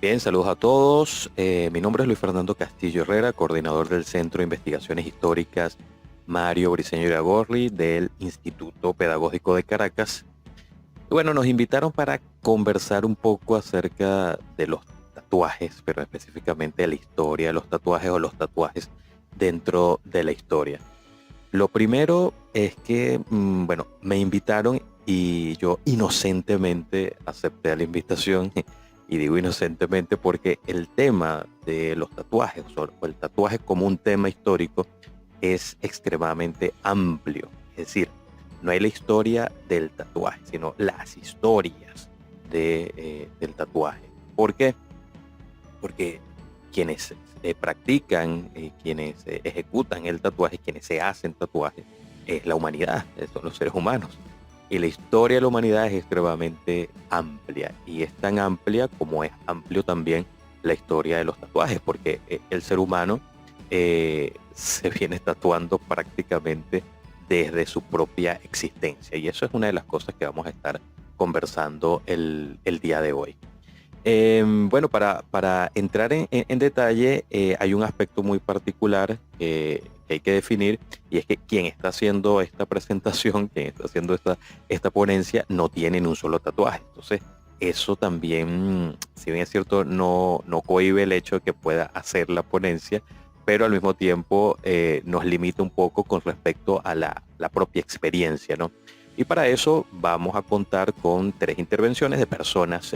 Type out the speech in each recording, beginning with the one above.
Bien, saludos a todos. Mi nombre es Luis Fernando Castillo Herrera, coordinador del Centro de Investigaciones Históricas Mario Briceño Iragorri del Instituto Pedagógico de Caracas. Y bueno, nos invitaron para conversar un poco acerca de los tatuajes, pero específicamente de la historia de los tatuajes o los tatuajes dentro de la historia. Lo primero es que, bueno, me invitaron y yo inocentemente acepté la invitación. Y digo inocentemente porque el tema de los tatuajes o el tatuaje como un tema histórico es extremadamente amplio. Es decir, no hay la historia del tatuaje, sino las historias del tatuaje. ¿Por qué? Porque quienes practican, quienes ejecutan el tatuaje, quienes se hacen tatuajes, es la humanidad, son los seres humanos. Y la historia de la humanidad es extremadamente amplia, y es tan amplia como es amplio también la historia de los tatuajes, porque el ser humano se viene tatuando prácticamente desde su propia existencia, y eso es una de las cosas que vamos a estar conversando el día de hoy. Bueno, para entrar en detalle, hay un aspecto muy particular que hay que definir, y es que quien está haciendo esta presentación, quien está haciendo esta ponencia, no tiene ni un solo tatuaje. Entonces, eso también, si bien es cierto, no cohíbe el hecho de que pueda hacer la ponencia, pero al mismo tiempo nos limita un poco con respecto a la propia experiencia, ¿no? Y para eso vamos a contar con tres intervenciones de personas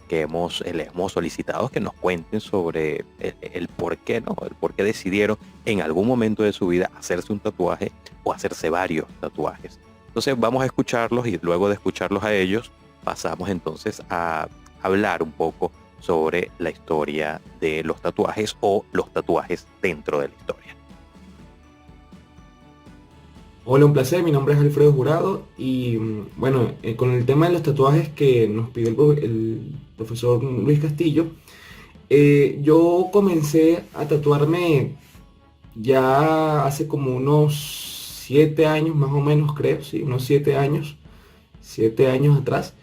que les hemos solicitado que nos cuenten sobre el por qué, ¿no? El por qué decidieron en algún momento de su vida hacerse un tatuaje o hacerse varios tatuajes. Entonces vamos a escucharlos, y luego de escucharlos a ellos pasamos entonces a hablar un poco sobre la historia de los tatuajes o los tatuajes dentro de la historia. Hola, un placer, mi nombre es Alfredo Jurado y bueno, con el tema de los tatuajes que nos pidió el profesor Luis Castillo, yo comencé a tatuarme ya hace como unos 7 años más o menos, creo, sí, unos 7 años, 7 años atrás.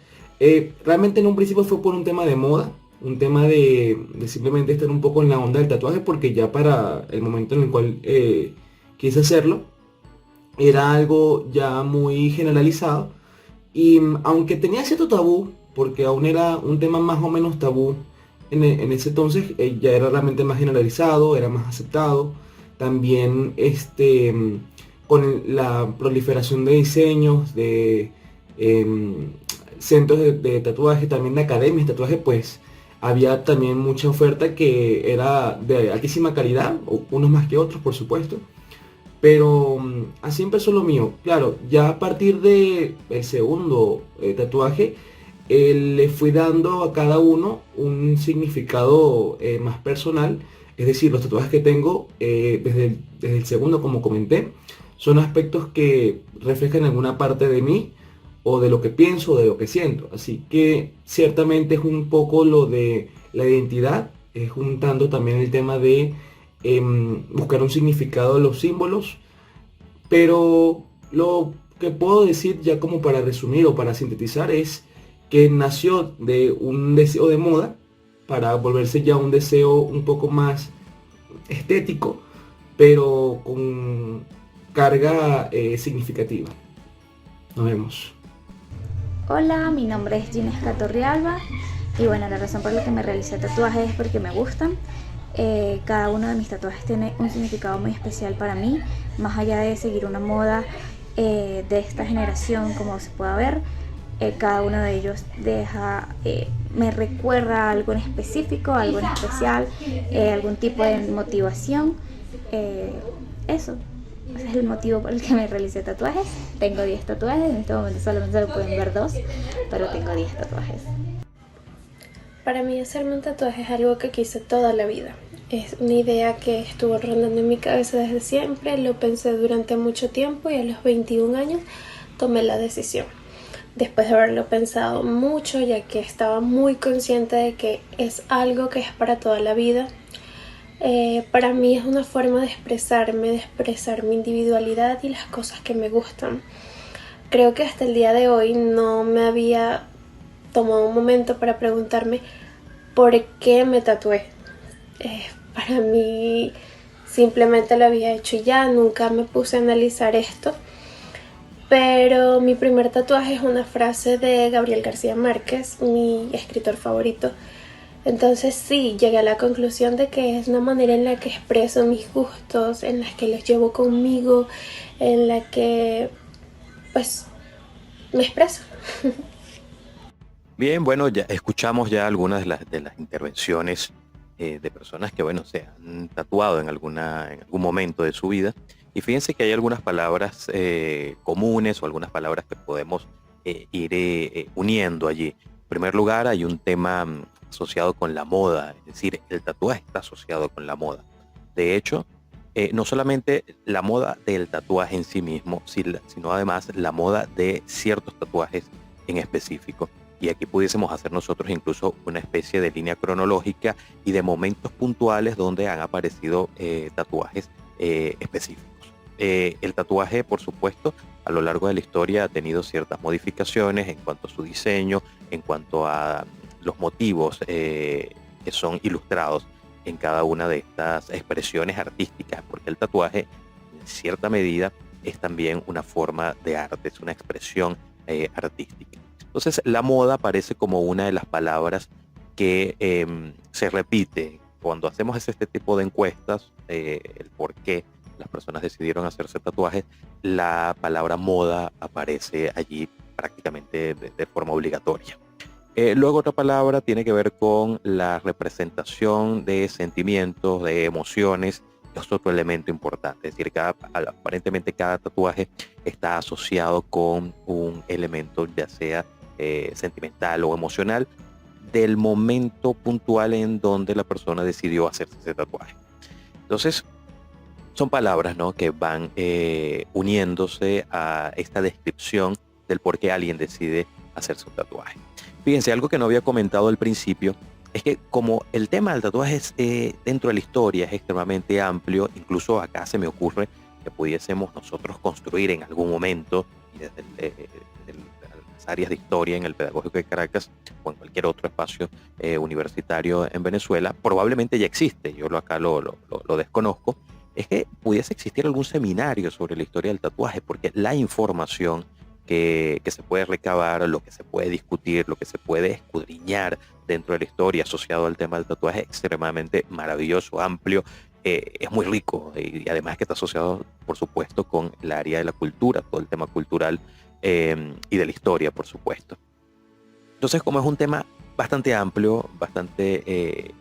Realmente en un principio fue por un tema de moda, un tema de simplemente estar un poco en la onda del tatuaje, porque ya para el momento en el cual quise hacerlo, era algo ya muy generalizado y aunque tenía cierto tabú, porque aún era un tema más o menos tabú en ese entonces, ya era realmente más generalizado, era más aceptado. También con la proliferación de diseños, de em, centros de tatuaje, también de academias de tatuaje, pues había también mucha oferta que era de altísima calidad, unos más que otros, por supuesto. Pero así empezó lo mío. Claro, ya a partir de el segundo tatuaje, le fui dando a cada uno un significado más personal. Es decir, los tatuajes que tengo desde el segundo, como comenté, son aspectos que reflejan alguna parte de mí, o de lo que pienso, o de lo que siento. Así que ciertamente es un poco lo de la identidad, juntando también el tema de buscar un significado de los símbolos. Pero lo que puedo decir, ya como para resumir o para sintetizar, es que nació de un deseo de moda para volverse ya un deseo un poco más estético, pero con carga significativa. Nos vemos. Hola, mi nombre es Ginesca Torrealba y bueno, la razón por la que me realicé tatuajes es porque me gustan. Cada uno de mis tatuajes tiene un significado muy especial para mí, más allá de seguir una moda de esta generación, como se pueda ver. Cada uno de ellos me recuerda a algo en específico, algo en especial, algún tipo de motivación. Eh, eso. Ese es el motivo por el que me realicé tatuajes. Tengo 10 tatuajes, en este momento solamente lo pueden ver 2, pero tengo 10 tatuajes. Para mí hacerme un tatuaje es algo que quise toda la vida. Es una idea que estuvo rondando en mi cabeza desde siempre, lo pensé durante mucho tiempo y a los 21 años tomé la decisión. Después de haberlo pensado mucho, ya que estaba muy consciente de que es algo que es para toda la vida. Para mí es una forma de expresar mi individualidad y las cosas que me gustan. Creo que hasta el día de hoy no me había tomado un momento para preguntarme por qué me tatué. Para mí simplemente lo había hecho y ya, nunca me puse a analizar esto. Pero mi primer tatuaje es una frase de Gabriel García Márquez, mi escritor favorito. Entonces sí, llegué a la conclusión de que es una manera en la que expreso mis gustos, en la que los llevo conmigo, en la que pues me expreso. Bien, bueno, ya escuchamos ya algunas de las intervenciones de personas que, bueno, se han tatuado en algún momento de su vida. Y fíjense que hay algunas palabras comunes o algunas palabras que podemos ir uniendo allí. En primer lugar, hay un tema asociado con la moda, es decir, el tatuaje está asociado con la moda. De hecho, no solamente la moda del tatuaje en sí mismo, sino además la moda de ciertos tatuajes en específico. Y aquí pudiésemos hacer nosotros incluso una especie de línea cronológica y de momentos puntuales donde han aparecido tatuajes específicos. El tatuaje, por supuesto, a lo largo de la historia ha tenido ciertas modificaciones en cuanto a su diseño, en cuanto a los motivos que son ilustrados en cada una de estas expresiones artísticas, porque el tatuaje, en cierta medida, es también una forma de arte, es una expresión artística. Entonces, la moda parece como una de las palabras que se repite cuando hacemos este tipo de encuestas, el por qué las personas decidieron hacerse tatuajes, la palabra moda aparece allí prácticamente de forma obligatoria. Luego otra palabra tiene que ver con la representación de sentimientos, de emociones. Es otro elemento importante, es decir, aparentemente cada tatuaje está asociado con un elemento, ya sea sentimental o emocional, del momento puntual en donde la persona decidió hacerse ese tatuaje. Entonces, son palabras, ¿no?, que van uniéndose a esta descripción del por qué alguien decide hacerse un tatuaje. Fíjense, algo que no había comentado al principio es que como el tema del tatuaje es, dentro de la historia es extremadamente amplio, incluso acá se me ocurre que pudiésemos nosotros construir en algún momento, y desde las áreas de historia en el Pedagógico de Caracas o en cualquier otro espacio universitario en Venezuela, probablemente ya existe, yo acá lo desconozco, es que pudiese existir algún seminario sobre la historia del tatuaje, porque la información que se puede recabar, lo que se puede discutir, lo que se puede escudriñar dentro de la historia asociado al tema del tatuaje es extremadamente maravilloso, amplio, es muy rico y además que está asociado, por supuesto, con el área de la cultura, todo el tema cultural y de la historia, por supuesto. Entonces, como es un tema bastante amplio, bastante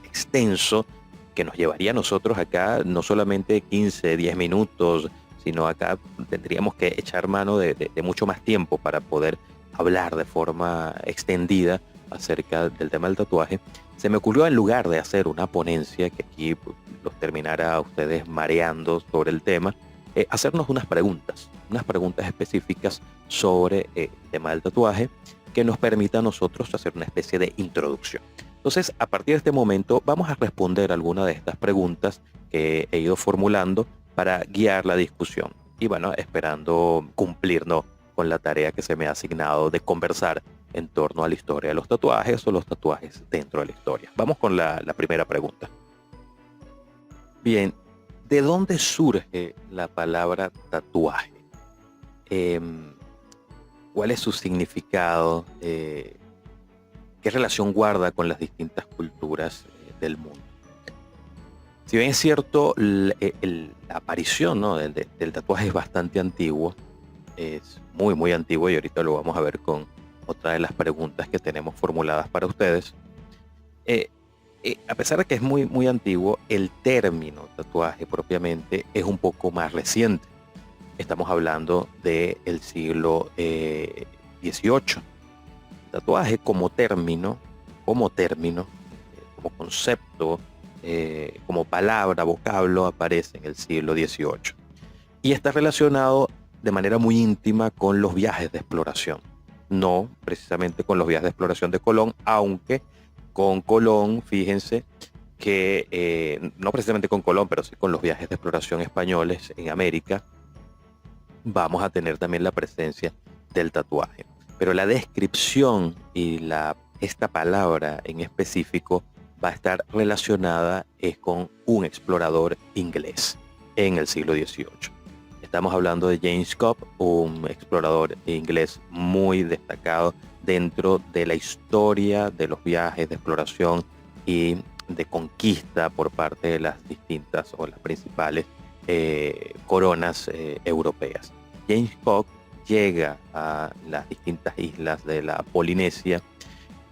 extenso, que nos llevaría a nosotros acá no solamente 15, 10 minutos, sino acá tendríamos que echar mano de mucho más tiempo para poder hablar de forma extendida acerca del tema del tatuaje. Se me ocurrió, en lugar de hacer una ponencia que aquí los terminara a ustedes mareando sobre el tema, hacernos unas preguntas específicas sobre el tema del tatuaje que nos permita a nosotros hacer una especie de introducción. Entonces, a partir de este momento vamos a responder algunas de estas preguntas que he ido formulando para guiar la discusión y, bueno, esperando cumplir, ¿no?, con la tarea que se me ha asignado de conversar en torno a la historia de los tatuajes o los tatuajes dentro de la historia. Vamos con la primera pregunta. Bien, ¿de dónde surge la palabra tatuaje? ¿Cuál es su significado? ¿Qué relación guarda con las distintas culturas del mundo? Si bien es cierto, la aparición, ¿no?, del tatuaje es bastante antiguo, es muy, muy antiguo, y ahorita lo vamos a ver con otra de las preguntas que tenemos formuladas para ustedes. A pesar de que es muy, muy antiguo, el término tatuaje propiamente es un poco más reciente. Estamos hablando del siglo XVIII. Tatuaje como término, como concepto, como palabra, vocablo, aparece en el siglo XVIII. Y está relacionado de manera muy íntima con los viajes de exploración. No precisamente con los viajes de exploración de Colón, aunque con Colón, fíjense que, no precisamente con Colón, pero sí con los viajes de exploración españoles en América, vamos a tener también la presencia del tatuaje. Pero la descripción y la esta palabra en específico va a estar relacionada con un explorador inglés en el siglo XVIII. Estamos hablando de James Cook, un explorador inglés muy destacado dentro de la historia de los viajes de exploración y de conquista por parte de las distintas o las principales coronas europeas. James Cook llega a las distintas islas de la Polinesia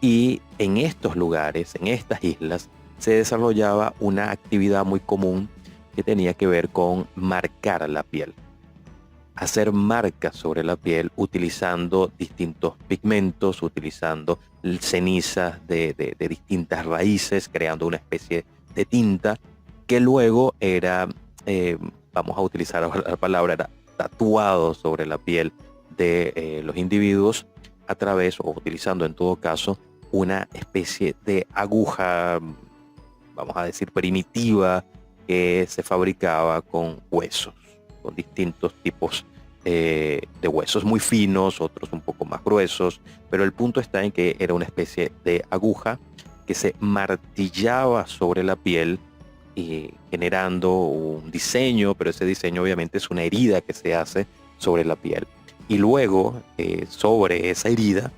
y en estos lugares, en estas islas, se desarrollaba una actividad muy común que tenía que ver con marcar la piel. Hacer marcas sobre la piel utilizando distintos pigmentos, utilizando cenizas de distintas raíces, creando una especie de tinta que luego era, vamos a utilizar ahora la palabra, era tatuado sobre la piel de los individuos a través, o utilizando en todo caso, una especie de aguja, vamos a decir primitiva, que se fabricaba con huesos, con distintos tipos de huesos, muy finos, otros un poco más gruesos, pero el punto está en que era una especie de aguja que se martillaba sobre la piel y generando un diseño, pero ese diseño obviamente es una herida que se hace sobre la piel. Y luego, sobre esa herida,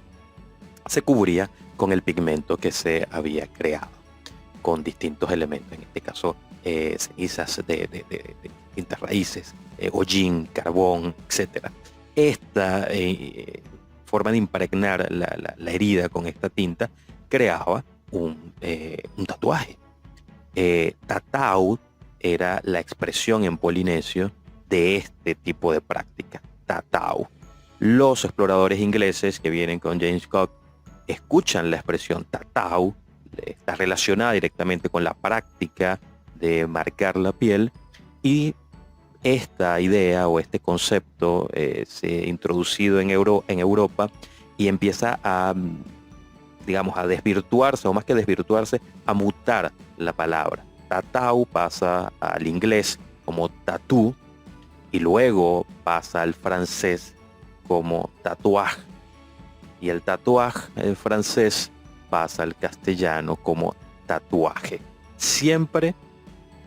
se cubría con el pigmento que se había creado, con distintos elementos, en este caso cenizas de distintas raíces, hollín, carbón, etc. Esta forma de impregnar la herida con esta tinta creaba un tatuaje. Tatau era la expresión en polinesio de este tipo de práctica, tatau. Los exploradores ingleses que vienen con James Cook escuchan la expresión tatau, está relacionada directamente con la práctica de marcar la piel, y esta idea o este concepto se ha introducido en Europa y empieza a, digamos, a desvirtuarse, o más que desvirtuarse, a mutar la palabra. Tatau pasa al inglés como tatú y luego pasa al francés como tatuaje, y el tatuaje en francés pasa al castellano como tatuaje, siempre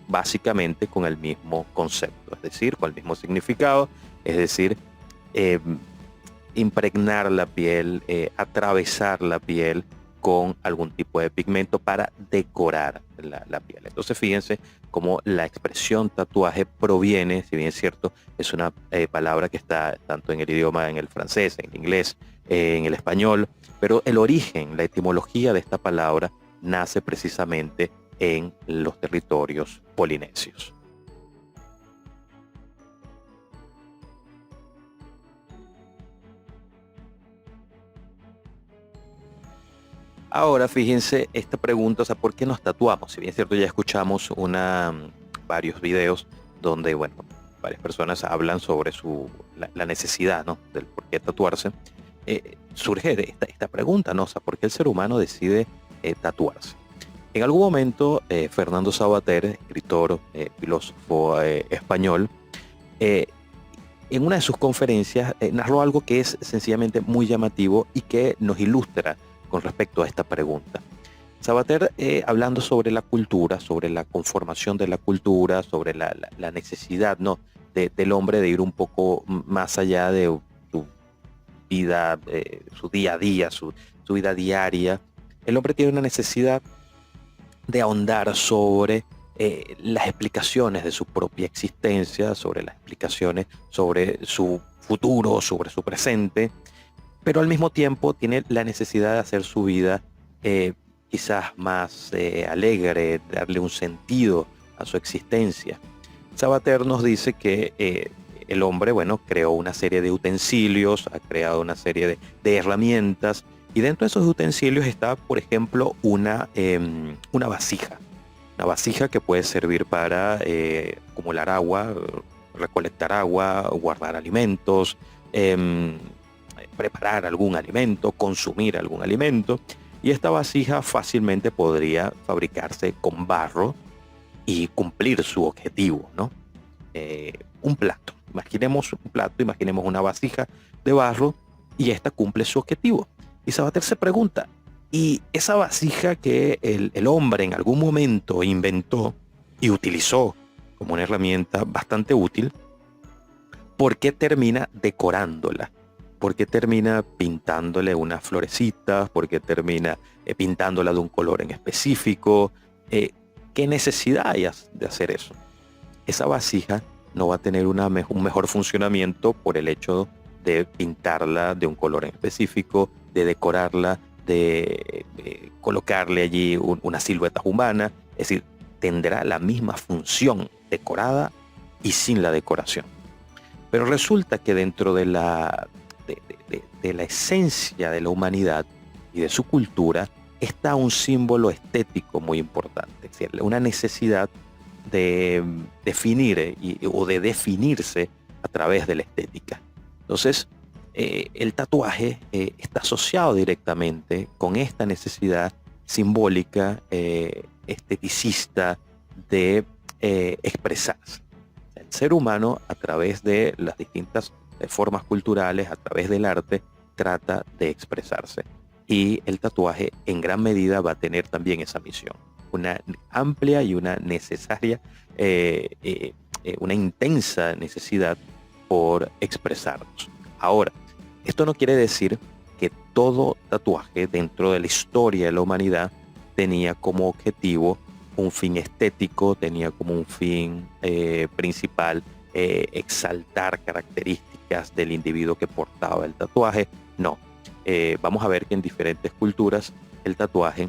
básicamente con el mismo concepto, es decir, con el mismo significado, es decir, impregnar la piel, atravesar la piel con algún tipo de pigmento para decorar la piel. Entonces fíjense cómo la expresión tatuaje proviene, si bien es cierto, es una palabra que está tanto en el idioma, en el francés, en el inglés, en el español, pero el origen, la etimología de esta palabra nace precisamente en los territorios polinesios. Ahora fíjense esta pregunta, o sea, ¿por qué nos tatuamos? Si bien es cierto, ya escuchamos varios videos donde, bueno, varias personas hablan sobre la necesidad, ¿no?, del por qué tatuarse. Surge esta pregunta, ¿no? O sea, ¿por qué el ser humano decide tatuarse? En algún momento, Fernando Savater, escritor, filósofo español, en una de sus conferencias narró algo que es sencillamente muy llamativo y que nos ilustra con respecto a esta pregunta. Savater, hablando sobre la cultura, sobre la conformación de la cultura, sobre la necesidad, ¿no?, del hombre de ir un poco más allá de su vida, su día a día, su vida diaria. El hombre tiene una necesidad de ahondar sobre las explicaciones de su propia existencia, sobre las explicaciones sobre su futuro, sobre su presente, pero al mismo tiempo tiene la necesidad de hacer su vida quizás más alegre, darle un sentido a su existencia. Savater nos dice que el hombre, bueno, creó una serie de utensilios, ha creado una serie de herramientas, y dentro de esos utensilios está, por ejemplo, una vasija. Una vasija que puede servir para acumular agua, recolectar agua, guardar alimentos, preparar algún alimento, consumir algún alimento. Y esta vasija fácilmente podría fabricarse con barro y cumplir su objetivo, ¿no? Un plato. Imaginemos un plato, imaginemos una vasija de barro y esta cumple su objetivo. Y Savater se pregunta, Y esa vasija que el hombre en algún momento inventó y utilizó como una herramienta bastante útil, ¿por qué termina decorándola? ¿Por qué termina pintándole unas florecitas? ¿Por qué termina pintándola de un color en específico? ¿Qué necesidad hay de hacer eso? Esa vasija no va a tener un mejor funcionamiento por el hecho de pintarla de un color en específico, de decorarla, de colocarle allí una silueta humana. Es decir, tendrá la misma función decorada y sin la decoración. Pero resulta que dentro de la esencia de la humanidad y de su cultura está un símbolo estético muy importante, es decir, una necesidad de definir o de definirse a través de la estética. Entonces, el tatuaje está asociado directamente con esta necesidad simbólica, esteticista, de expresarse. El ser humano, a través de las distintas formas culturales, a través del arte, trata de expresarse. Y el tatuaje en gran medida va a tener también esa misión. Una amplia y una necesaria, una intensa necesidad por expresarnos. Ahora, esto no quiere decir que todo tatuaje dentro de la historia de la humanidad tenía como objetivo un fin estético, tenía como un fin principal exaltar características del individuo que portaba el tatuaje. No, vamos a ver que en diferentes culturas el tatuaje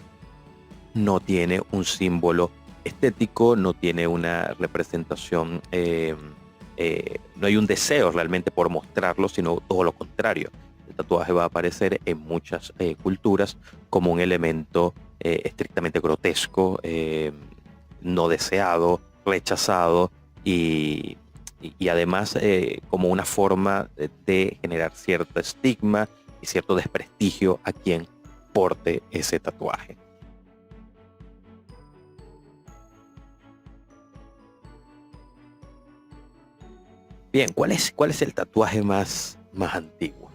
no tiene un símbolo estético, no tiene una representación, no hay un deseo realmente por mostrarlo, sino todo lo contrario. El tatuaje va a aparecer en muchas culturas como un elemento estrictamente grotesco, no deseado, rechazado y además como una forma de generar cierto estigma y cierto desprestigio a quien porte ese tatuaje. Bien, ¿cuál es el tatuaje más antiguo?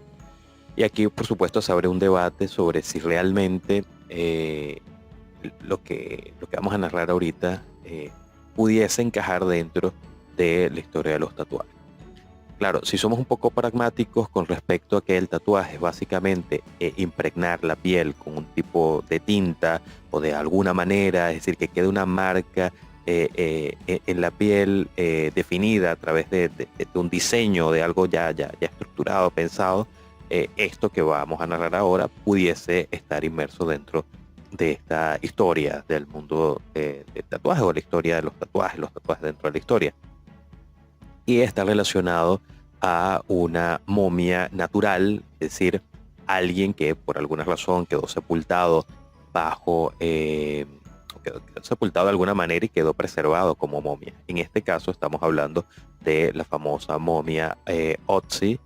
Y aquí, por supuesto, se abre un debate sobre si realmente lo que vamos a narrar ahorita pudiese encajar dentro de la historia de los tatuajes. Claro, si somos un poco pragmáticos con respecto a que el tatuaje es básicamente impregnar la piel con un tipo de tinta o de alguna manera, es decir, que quede una marca en la piel definida a través de un diseño, de algo ya estructurado, pensado, esto que vamos a narrar ahora pudiese estar inmerso dentro de esta historia del mundo del tatuaje, o la historia de los tatuajes dentro de la historia. Y está relacionado a una momia natural, es decir, alguien que por alguna razón quedó sepultado quedó sepultado de alguna manera y quedó preservado como momia. En este caso estamos hablando de la famosa momia Ötzi,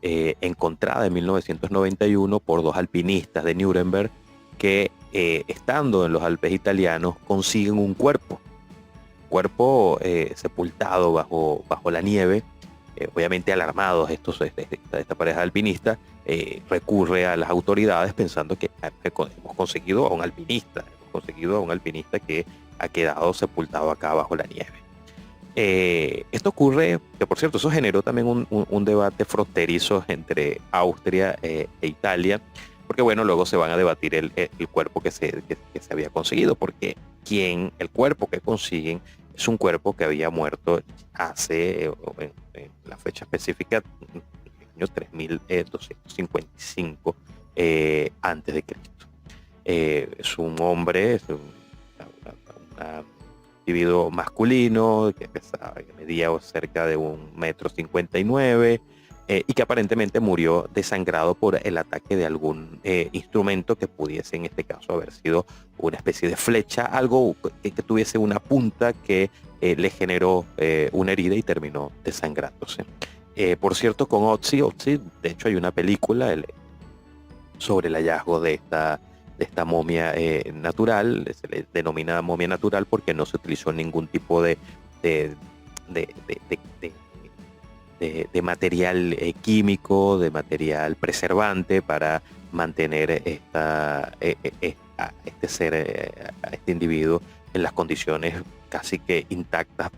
encontrada en 1991 por dos alpinistas de Nuremberg que estando en los Alpes italianos consiguen un cuerpo sepultado bajo la nieve. Obviamente alarmados esta pareja alpinista recurre a las autoridades pensando que hemos conseguido a un alpinista que ha quedado sepultado acá bajo la nieve. Esto ocurre, que por cierto, eso generó también un debate fronterizo entre Austria e Italia, porque bueno, luego se van a debatir el cuerpo que se había conseguido, porque el cuerpo que consiguen es un cuerpo que había muerto hace, en la fecha específica, en el año 3255 antes de Cristo. Es un hombre, es un individuo masculino que medía cerca de 1,59 m, y que aparentemente murió desangrado por el ataque de algún instrumento que pudiese en este caso haber sido una especie de flecha, algo que tuviese una punta que le generó una herida y terminó desangrándose. Por cierto, con Ötzi, de hecho hay una película sobre el hallazgo de esta momia natural. Se le denomina momia natural porque no se utilizó ningún tipo de material químico, de material preservante para mantener a este individuo en las condiciones casi que intactas,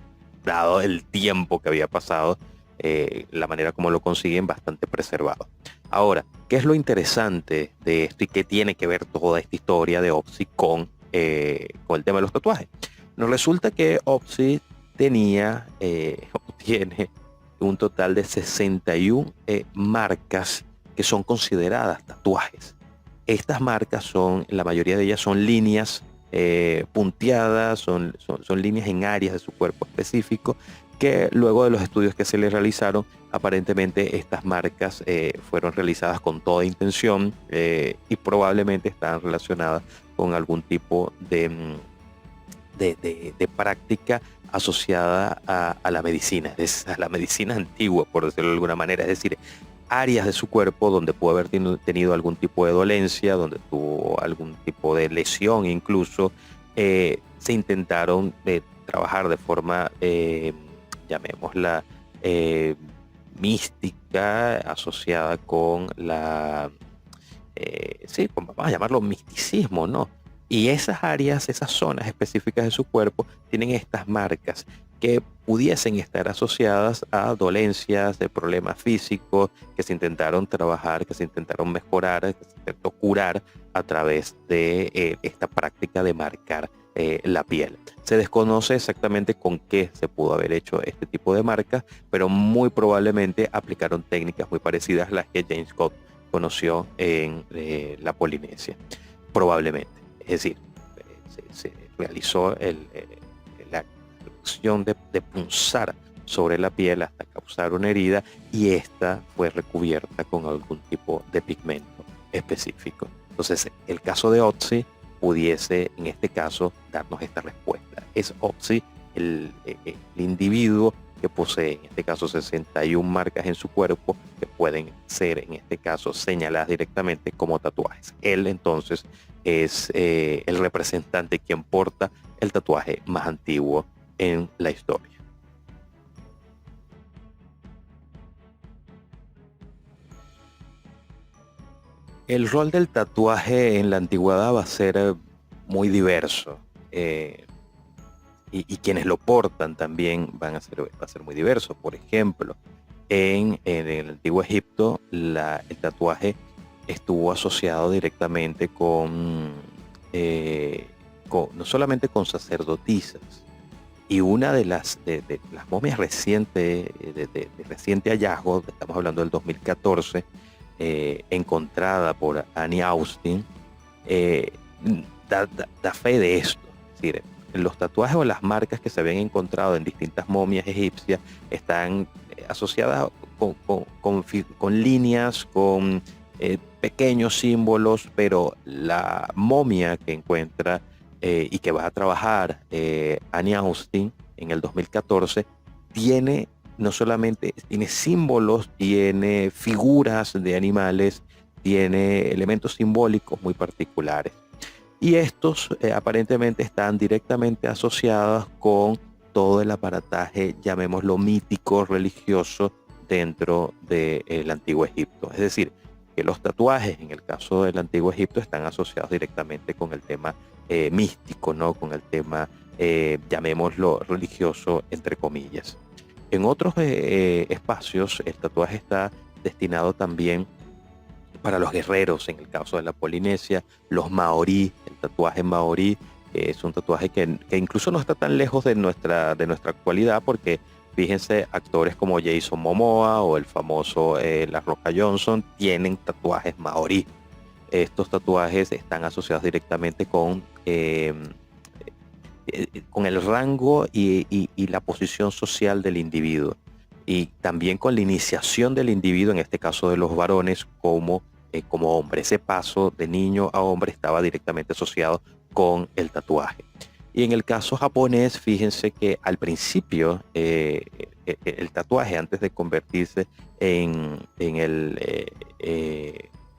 dado el tiempo que había pasado, la manera como lo consiguen bastante preservado. Ahora, ¿qué es lo interesante de esto y qué tiene que ver toda esta historia de Opsy con el tema de los tatuajes? Nos resulta que Opsy tiene un total de 61 marcas que son consideradas tatuajes. Estas marcas la mayoría de ellas son líneas punteadas, son líneas en áreas de su cuerpo específico, que luego de los estudios que se les realizaron, aparentemente estas marcas fueron realizadas con toda intención y probablemente están relacionadas con algún tipo de práctica asociada a la medicina, a la medicina antigua, por decirlo de alguna manera, es decir, áreas de su cuerpo donde pudo haber tenido algún tipo de dolencia, donde tuvo algún tipo de lesión incluso, se intentaron trabajar de forma, llamémosla, mística, asociada con vamos a llamarlo misticismo, ¿no? Y esas áreas, esas zonas específicas de su cuerpo tienen estas marcas que pudiesen estar asociadas a dolencias, de problemas físicos que se intentaron trabajar, que se intentaron mejorar, que se intentó curar a través de esta práctica de marcar la piel. Se desconoce exactamente con qué se pudo haber hecho este tipo de marcas, pero muy probablemente aplicaron técnicas muy parecidas a las que James Scott conoció en la Polinesia. Probablemente. Es decir, se realizó la acción de punzar sobre la piel hasta causar una herida y esta fue recubierta con algún tipo de pigmento específico. Entonces, el caso de Opsy pudiese, en este caso, darnos esta respuesta. Es Opsy el individuo que posee, en este caso, 61 marcas en su cuerpo que pueden ser, en este caso, señaladas directamente como tatuajes. Él, entonces, es el representante quien porta el tatuaje más antiguo en la historia. El rol del tatuaje en la antigüedad va a ser muy diverso, y quienes lo portan también va a ser muy diverso. Por ejemplo, en el antiguo Egipto el tatuaje estuvo asociado directamente no solamente con sacerdotisas, y una de las momias recientes, de reciente hallazgo, estamos hablando del 2014, encontrada por Annie Austin, da fe de esto. Es decir, los tatuajes o las marcas que se habían encontrado en distintas momias egipcias están asociadas con líneas, con pequeños símbolos, pero la momia que encuentra y que va a trabajar Annie Austin en el 2014 no solamente tiene símbolos, tiene figuras de animales, tiene elementos simbólicos muy particulares. Y estos aparentemente están directamente asociados con todo el aparataje, llamémoslo mítico, religioso, dentro del antiguo Egipto. Es decir, que los tatuajes en el caso del antiguo Egipto están asociados directamente con el tema místico, ¿no? Con el tema, llamémoslo religioso, entre comillas. En otros espacios el tatuaje está destinado también para los guerreros. En el caso de la Polinesia, los maorí, el tatuaje maorí es un tatuaje que incluso no está tan lejos de nuestra actualidad, porque fíjense, actores como Jason Momoa o el famoso La Roca Johnson tienen tatuajes maorí. Estos tatuajes están asociados directamente con el rango y la posición social del individuo, y también con la iniciación del individuo, en este caso de los varones, como hombre. Ese paso de niño a hombre estaba directamente asociado con el tatuaje. Y en el caso japonés, fíjense que al principio el tatuaje, antes de convertirse en el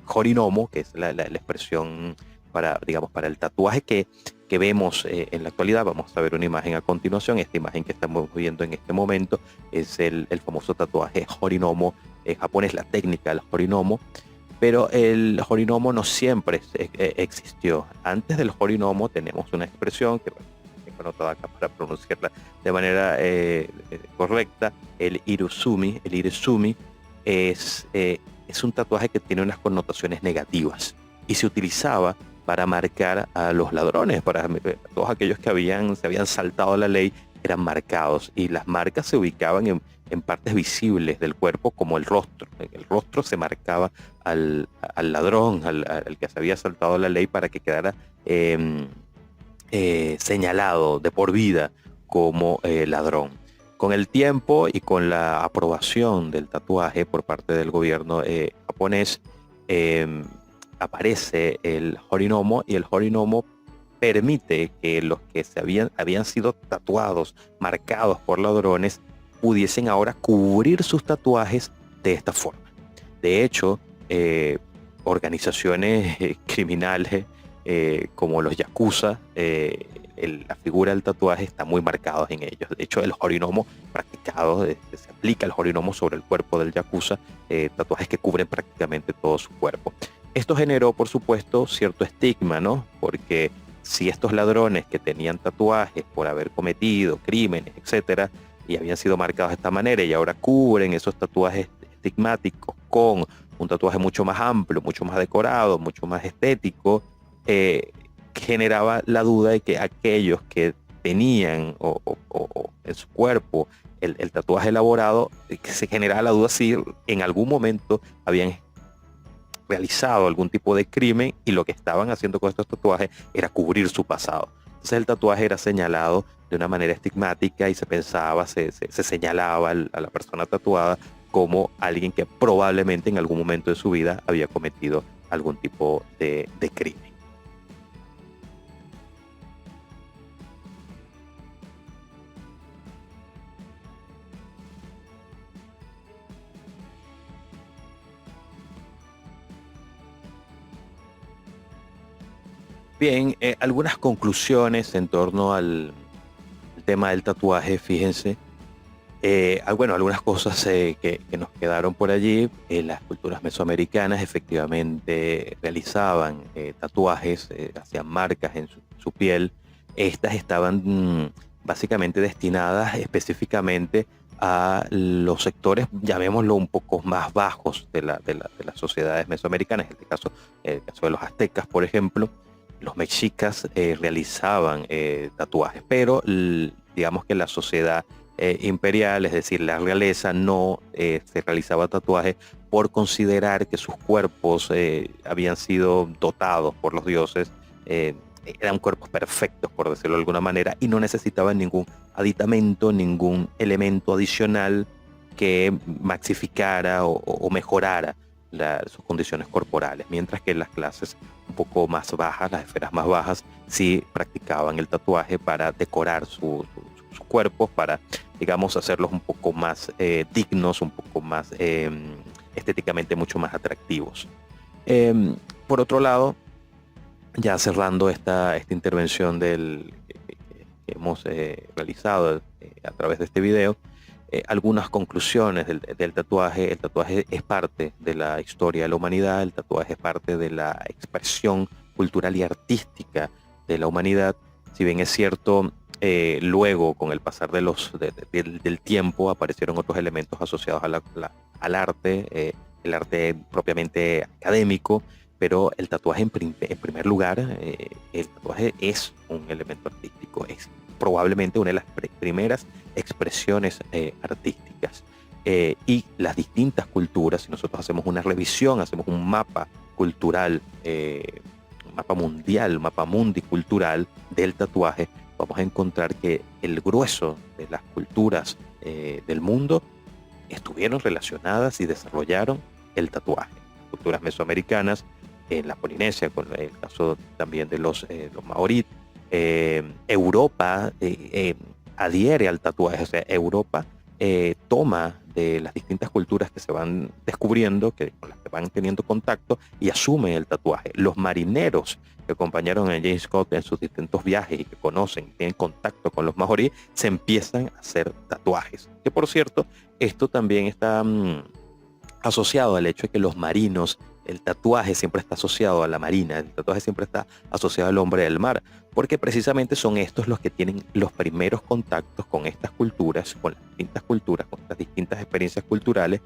horinomo, que es la expresión para el tatuaje que vemos en la actualidad. Vamos a ver una imagen a continuación. Esta imagen que estamos viendo en este momento es el famoso tatuaje horinomo japonés, la técnica del horinomo. Pero el Horinomo no siempre existió. Antes del Horinomo tenemos una expresión que bueno, tengo anotada acá para pronunciarla de manera correcta, el irusumi. El irusumi es un tatuaje que tiene unas connotaciones negativas y se utilizaba para marcar a los ladrones, para todos aquellos que se habían saltado la ley, eran marcados, y las marcas se ubicaban en partes visibles del cuerpo, como el rostro. En el rostro se marcaba al ladrón, al que se había saltado la ley, para que quedara señalado de por vida como ladrón. Con el tiempo y con la aprobación del tatuaje por parte del gobierno japonés, aparece el Horinomo, y el Horinomo permite que los que habían sido tatuados, marcados por ladrones, pudiesen ahora cubrir sus tatuajes de esta forma. De hecho, organizaciones criminales como los Yakuza, la figura del tatuaje está muy marcada en ellos. De hecho, el Horinomo practicado, se aplica el Horinomo sobre el cuerpo del Yakuza, tatuajes que cubren prácticamente todo su cuerpo. Esto generó, por supuesto, cierto estigma, ¿no? Porque si estos ladrones que tenían tatuajes por haber cometido crímenes, etcétera, y habían sido marcados de esta manera, y ahora cubren esos tatuajes estigmáticos con un tatuaje mucho más amplio, mucho más decorado, mucho más estético, generaba la duda de que aquellos que tenían en su cuerpo el tatuaje elaborado, que se generaba la duda si en algún momento habían realizado algún tipo de crimen, y lo que estaban haciendo con estos tatuajes era cubrir su pasado. Entonces el tatuaje era señalado de una manera estigmática, y se pensaba, se señalaba a la persona tatuada como alguien que probablemente en algún momento de su vida había cometido algún tipo de crimen. Bien, algunas conclusiones en torno al tema del tatuaje, fíjense. Bueno, algunas cosas que nos quedaron por allí. Las culturas mesoamericanas efectivamente realizaban tatuajes, hacían marcas en su piel. Estas estaban básicamente destinadas específicamente a los sectores, llamémoslo, un poco más bajos de las sociedades mesoamericanas. En el caso de los aztecas, por ejemplo, los mexicas realizaban tatuajes, pero digamos que la sociedad imperial, es decir, la realeza, no se realizaba tatuajes por considerar que sus cuerpos habían sido dotados por los dioses, eran cuerpos perfectos, por decirlo de alguna manera, y no necesitaban ningún aditamento, ningún elemento adicional que maxificara o mejorara sus condiciones corporales, mientras que las clases un poco más bajas, las esferas más bajas, sí practicaban el tatuaje para decorar sus cuerpos, para, digamos, hacerlos un poco más dignos, un poco más estéticamente mucho más atractivos. Por otro lado, ya cerrando esta intervención que hemos realizado a través de este video, algunas conclusiones del tatuaje. El tatuaje es parte de la historia de la humanidad, el tatuaje es parte de la expresión cultural y artística de la humanidad. Si bien es cierto, luego, con el pasar del tiempo, aparecieron otros elementos asociados al arte, el arte propiamente académico, pero el tatuaje en primer lugar, el tatuaje es un elemento artístico, es probablemente una de las primeras expresiones artísticas, y las distintas culturas, si nosotros hacemos una revisión, hacemos un mapa cultural, un mapa mundial, un mapa mundicultural del tatuaje, vamos a encontrar que el grueso de las culturas del mundo estuvieron relacionadas y desarrollaron el tatuaje. Culturas mesoamericanas, en la Polinesia, con el caso también de los maorí. Europa adhiere al tatuaje, o sea, Europa toma de las distintas culturas que se van descubriendo, con las que van teniendo contacto, y asume el tatuaje. Los marineros que acompañaron a James Scott en sus distintos viajes y que conocen, tienen contacto con los maorí, se empiezan a hacer tatuajes. Que por cierto, esto también está asociado al hecho de que los marinos el tatuaje siempre está asociado a la marina, el tatuaje siempre está asociado al hombre del mar, porque precisamente son estos los que tienen los primeros contactos con estas culturas, con estas distintas experiencias culturales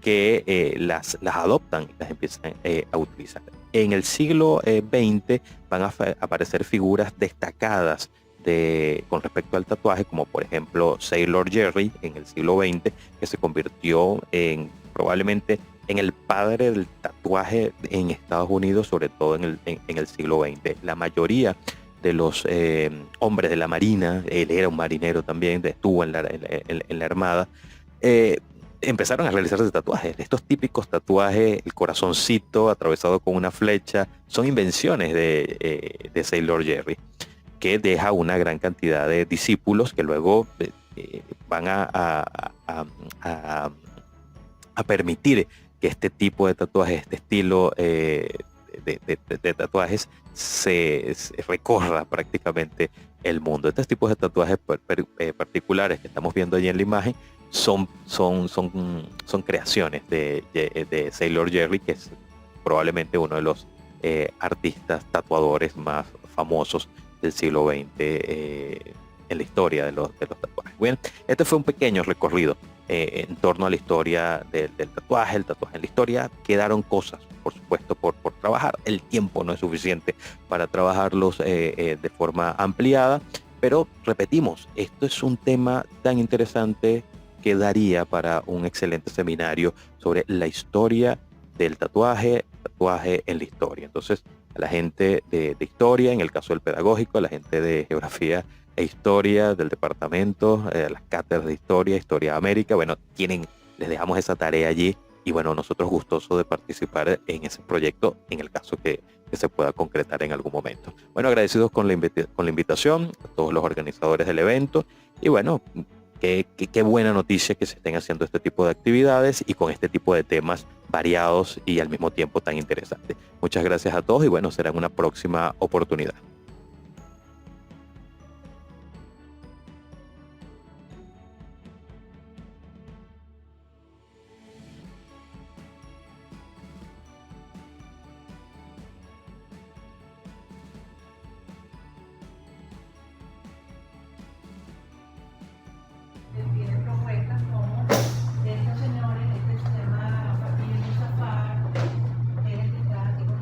que las adoptan y las empiezan a utilizar. En el siglo XX van a aparecer figuras destacadas con respecto al tatuaje, como por ejemplo Sailor Jerry en el siglo XX, que se convirtió probablemente en el padre del tatuaje en Estados Unidos, sobre todo en el siglo XX. La mayoría de los hombres de la marina, él era un marinero también, estuvo en la armada, empezaron a realizarse tatuajes. Estos típicos tatuajes, el corazoncito atravesado con una flecha, son invenciones de Sailor Jerry, que deja una gran cantidad de discípulos que luego van a permitir que este tipo de tatuajes, este estilo de tatuajes se recorra prácticamente el mundo. Estos tipos de tatuajes particulares que estamos viendo allí en la imagen son creaciones de Sailor Jerry, que es probablemente uno de los artistas tatuadores más famosos del siglo XX en la historia de los tatuajes. Bien, este fue un pequeño recorrido en torno a la historia del tatuaje, el tatuaje en la historia. Quedaron cosas, por supuesto, por trabajar. El tiempo no es suficiente para trabajarlos de forma ampliada, pero repetimos, esto es un tema tan interesante que daría para un excelente seminario sobre la historia del tatuaje en la historia. Entonces, a la gente de historia, en el caso del pedagógico, a la gente de geografía e historia del departamento, las cátedras de historia de América, bueno, les dejamos esa tarea allí, y bueno, nosotros gustosos de participar en ese proyecto en el caso que se pueda concretar en algún momento. Bueno, agradecidos con la invitación a todos los organizadores del evento, y bueno, qué buena noticia que se estén haciendo este tipo de actividades y con este tipo de temas variados y al mismo tiempo tan interesantes. Muchas gracias a todos y bueno, será en una próxima oportunidad. Tiene propuestas como de estos señores, este se llama Fabián Musafar, él es el que está aquí con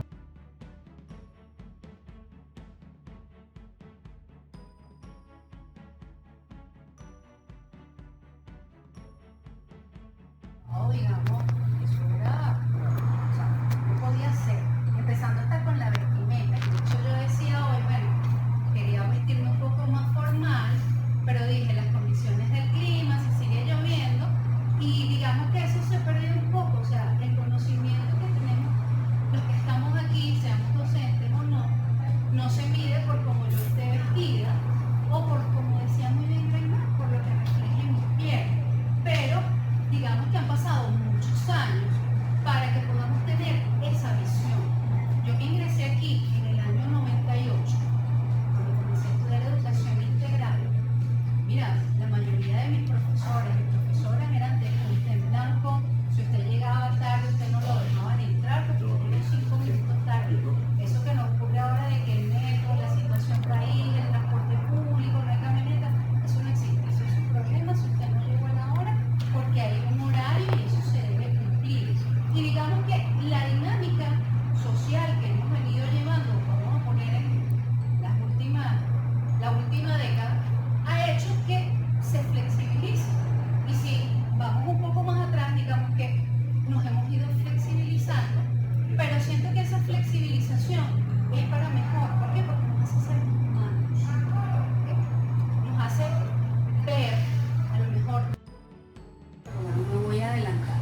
no, digamos, eso era, o sea, no podía ser, empezando hasta con la vestimenta. De hecho, yo decía hoy, bueno, quería vestirme un poco más formal, pero dije, las condiciones del clima, si sigue lloviendo, y digamos que eso se perdió un poco, o sea, el conocimiento que tenemos los que estamos aquí, seamos docentes o no, no se mide por cómo yo esté vestida, o por, como decía muy bien Reina, por lo que refleje en mi piel, pero digamos que han pasado muchos años para que podamos tener esa visión. Yo que ingresé aquí en el año 98, cuando comencé a estudiar educación integral, mira, la mayoría de mis profesores y profesoras eran de punta en blanco. Si usted llegaba tarde, usted no lo dejaban entrar porque tenía 5 minutos tarde. Eso que nos ocurre ahora de que el metro, la situación por ahí, el transporte público, no hay camioneta, eso no existe. Eso es un problema si usted no llegó a la hora, porque hay un horario y eso se debe cumplir. Y digamos que la dinámica social que hemos venido llevando, vamos a poner en la última década, ha hecho que se flexibilice. Y si vamos un poco más atrás, digamos que nos hemos ido flexibilizando, pero siento que esa flexibilización es para mejor. ¿Por qué? Porque nos hace ser humanos, ¿okay? Nos hace ver a lo mejor. Bueno, me voy a adelantar.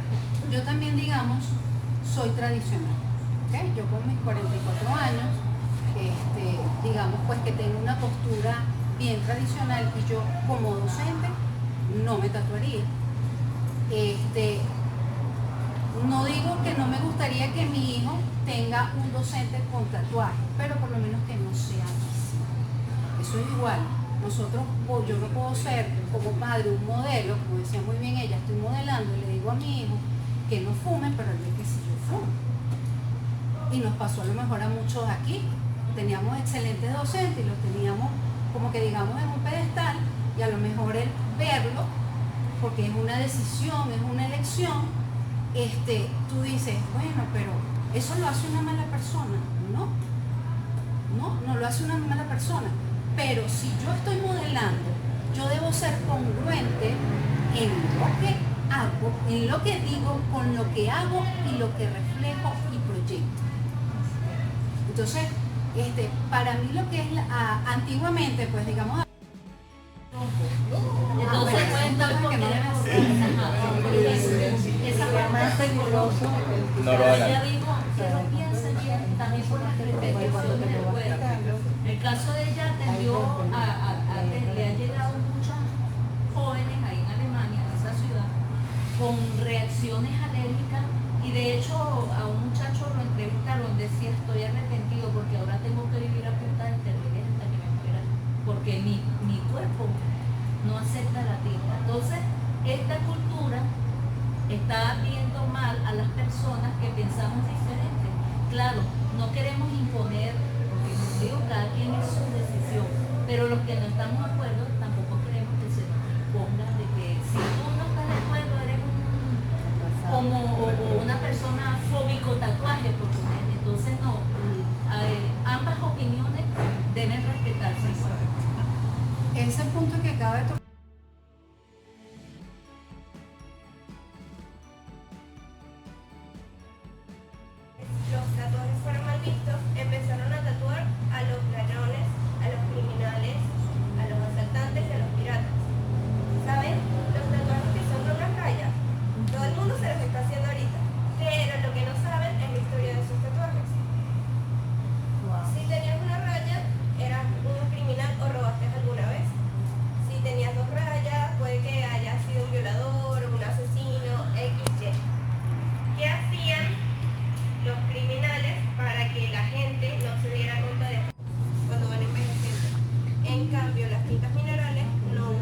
Yo también, digamos, soy tradicional, ¿okay? Yo con mis 44 años, digamos pues que tengo una postura bien tradicional, y yo como docente no me tatuaría. No digo que no me gustaría que mi hijo tenga un docente con tatuaje, pero por lo menos que no sea así. Eso es igual. Yo no puedo ser como padre un modelo, como decía muy bien ella, estoy modelando y le digo a mi hijo que no fume, pero él ve que si yo fumo. y nos pasó a lo mejor a muchos aquí. Teníamos excelentes docentes y los teníamos como que digamos en un pedestal, y a lo mejor el verlo, porque es una decisión, es una elección, tú dices, bueno, pero eso lo hace una mala persona. No lo hace una mala persona. Pero si yo estoy modelando, yo debo ser congruente en lo que hago, en lo que digo, con lo que hago y lo que reflejo y proyecto. Entonces, para mí lo que es antiguamente, pues digamos, entonces esa fue más peligroso. No lo hagan. Ella dijo que no piense bien también por las repercusiones del cuerpo. El caso de ella atendió le han llegado muchos jóvenes ahí en Alemania, en esa ciudad, con reacciones alérgicas, y de hecho a un muchacho lo entrevistaron, decía, estoy arrepentido porque ahora tengo que vivir a punta de esteroides hasta que me muera, porque mi cuerpo no acepta la tinta. Entonces, esta cultura está viendo mal a las personas que pensamos diferente. Claro, no queremos imponer, porque como digo, cada quien es su decisión, pero los que no estamos de acuerdo tampoco queremos que se nos imponga de que si tú no estás de acuerdo eres como una persona fóbico tatuaje, porque entonces no, ambas opiniones deben respetarse. ese punto que acaba de tocar, los tatuajes fueron mal vistos, empezaron a tatuar a los ladrones, a los criminales, a los asaltantes y a los piratas. ¿Saben? Los tatuajes que son de unas rayas, todo el mundo se los está haciendo ahorita, pero lo que no saben es la historia de esos tatuajes. Si tenías una raya, eras un criminal o robaste alguna vez. Si tenías 2 rayas, puede que hayas sido un violador, un asesino, XY. ¿Qué hacían los criminales para que la gente no se diera cuenta de esto cuando van envejeciendo? En cambio, las tintas minerales no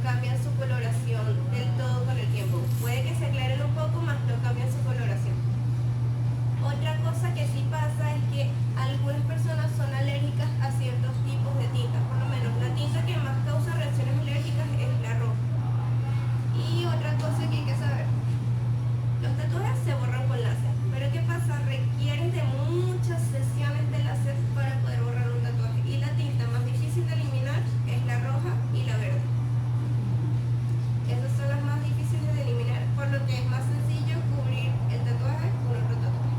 cambian su coloración del todo con el tiempo. Puede que se aclaren un poco, más no cambian su coloración. Otra cosa que sí pasa es que algunas personas son alérgicas a ciertos tipos de tintas. Por lo menos la tinta que más causa reacciones alérgicas es la roja. Y otra cosa que hay que saber, los tatuajes se borran con láser, pero ¿qué pasa? Requieren de muchas sesiones de láser para poder borrar un tatuaje, y la tinta más difícil de eliminar es la roja y la verde. Esas son las más difíciles de eliminar, por lo que es más sencillo cubrir el tatuaje con otro tatuaje.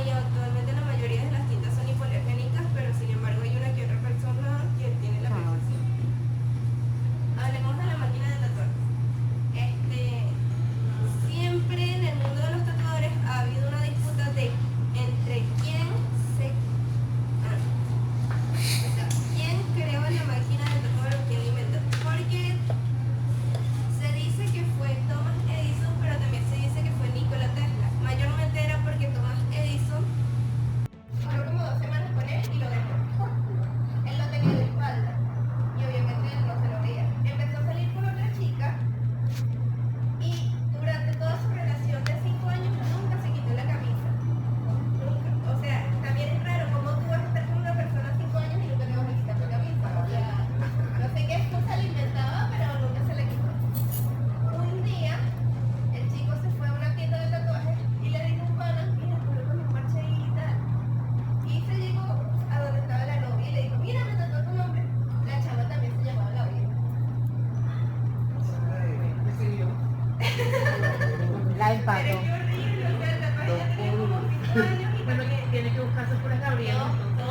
Y actualmente la mayoría de las tintas son hipoalergénicas, pero sin embargo hay una que otra persona que tiene la percepción. Hablemos de la máquina de tatuar. Siempre en el mundo de los tatuadores ha habido una disputa entre quién creó la máquina de tatuar o quién la inventó. Porque se dice que fue Thomas Edison, pero también se dice que fue Nikola Tesla. Mayormente era porque Thomas Edison duró como 2 semanas con él y lo dejó. Él lo tenía de espalda y obviamente él no se lo veía. Empezó a salir con otra chica y durante toda su relación de 5 años nunca se quitó la camisa. Nunca. O sea, también es raro cómo tú vas a estar con una persona 5 años y nunca te vas a quitar la camisa. O sea, no sé qué excusa le inventaba, pero nunca se le quitó. Un día, el chico se fue a una tienda de tatuajes y le dijo a un pana, mira, colócame un parche ahí y tal. Y se llegó a donde estaba la novia y le dijo, mira, me tatuó tu nombre. La chava también se llamaba Laura. La empató. Pero qué horrible, o sea, el tatuaje ya tenía como 5 años y Bueno, tiene que buscarse por Gabriel. no,